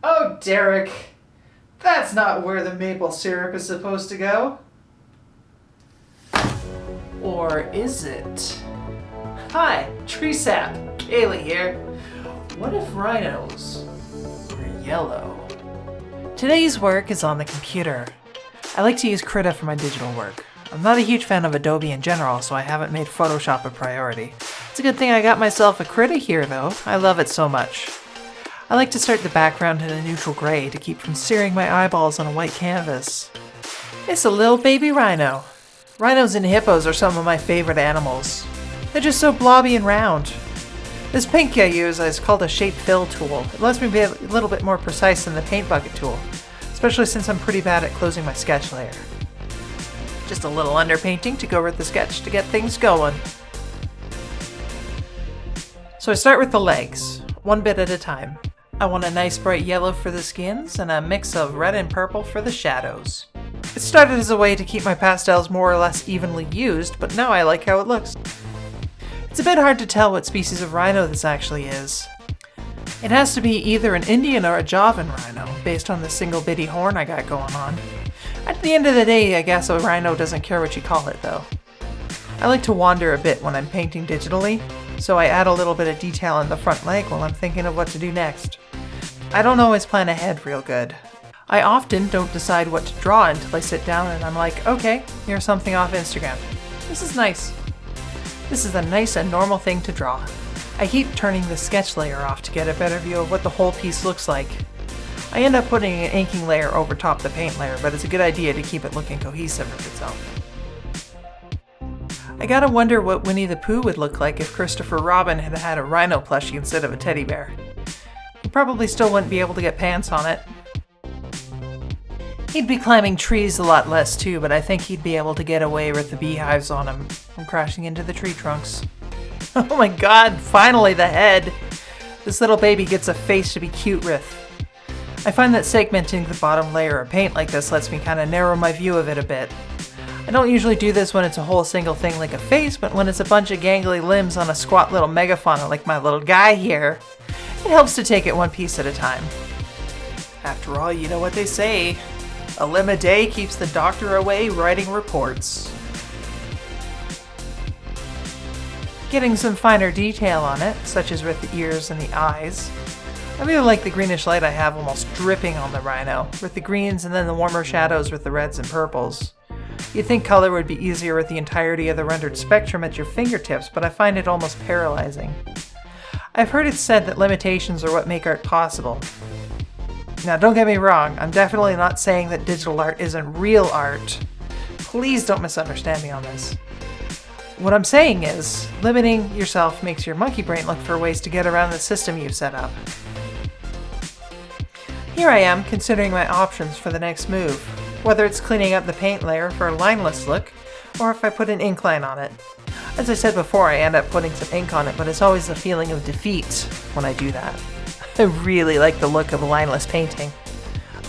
Oh, Derek. That's not where the maple syrup is supposed to go. Or is it? Hi, tree sap. Kaylee here. What if rhinos were yellow? Today's work is on the computer. I like to use Krita for my digital work. I'm not a huge fan of Adobe in general, so I haven't made Photoshop a priority. It's a good thing I got myself a Krita here, though. I love it so much. I like to start the background in a neutral gray to keep from searing my eyeballs on a white canvas. It's a little baby rhino. Rhinos and hippos are some of my favorite animals. They're just so blobby and round. This paint I use is called a shape fill tool. It lets me be a little bit more precise than the paint bucket tool, especially since I'm pretty bad at closing my sketch layer. Just a little underpainting to go with the sketch to get things going. So I start with the legs, one bit at a time. I want a nice bright yellow for the skins and a mix of red and purple for the shadows. It started as a way to keep my pastels more or less evenly used, but now I like how it looks. It's a bit hard to tell what species of rhino this actually is. It has to be either an Indian or a Javan rhino, based on the single bitty horn I got going on. At the end of the day, I guess a rhino doesn't care what you call it, though. I like to wander a bit when I'm painting digitally, so I add a little bit of detail on the front leg while I'm thinking of what to do next. I don't always plan ahead real good. I often don't decide what to draw until I sit down and I'm like, okay, here's something off Instagram. This is nice. This is a nice and normal thing to draw. I keep turning the sketch layer off to get a better view of what the whole piece looks like. I end up putting an inking layer over top the paint layer, but it's a good idea to keep it looking cohesive of itself. I gotta wonder what Winnie the Pooh would look like if Christopher Robin had had a rhino plushie instead of a teddy bear. He probably still wouldn't be able to get pants on it. He'd be climbing trees a lot less too, but I think he'd be able to get away with the beehives on him from crashing into the tree trunks. Oh my god, finally the head! This little baby gets a face to be cute with. I find that segmenting the bottom layer of paint like this lets me kind of narrow my view of it a bit. I don't usually do this when it's a whole single thing like a face, but when it's a bunch of gangly limbs on a squat little megafauna like my little guy here, it helps to take it one piece at a time. After all, you know what they say. A limb a day keeps the doctor away writing reports. Getting some finer detail on it, such as with the ears and the eyes. I really like the greenish light I have almost dripping on the rhino, with the greens and then the warmer shadows with the reds and purples. You'd think color would be easier with the entirety of the rendered spectrum at your fingertips, but I find it almost paralyzing. I've heard it said that limitations are what make art possible. Now don't get me wrong, I'm definitely not saying that digital art isn't real art. Please don't misunderstand me on this. What I'm saying is, limiting yourself makes your monkey brain look for ways to get around the system you've set up. Here I am, considering my options for the next move, whether it's cleaning up the paint layer for a lineless look, or if I put an ink line on it. As I said before, I end up putting some ink on it, but it's always a feeling of defeat when I do that. I really like the look of a lineless painting.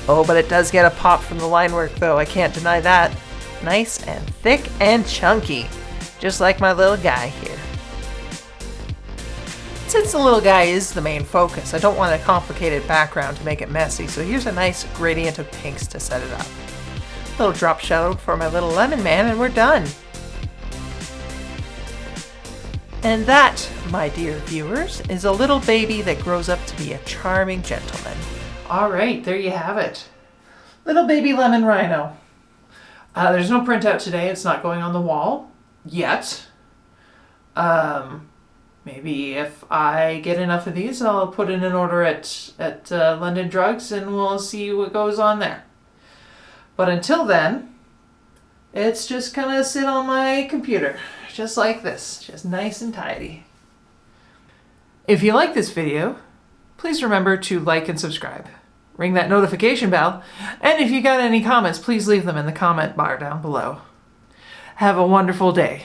Oh, but it does get a pop from the line work though, I can't deny that. Nice and thick and chunky, just like my little guy here. Since the little guy is the main focus, I don't want a complicated background to make it messy, so here's a nice gradient of pinks to set it up. A little drop shadow for my little lemon man and we're done. And that, my dear viewers, is a little baby that grows up to be a charming gentleman. Alright, there you have it. Little baby lemon rhino. There's no printout today, it's not going on the wall. Yet. Maybe if I get enough of these, I'll put in an order at London Drugs and we'll see what goes on there. But until then, it's just gonna sit on my computer. Just like this, just nice and tidy. If you like this video, please remember to like and subscribe. Ring that notification bell, and if you got any comments, please leave them in the comment bar down below. Have a wonderful day.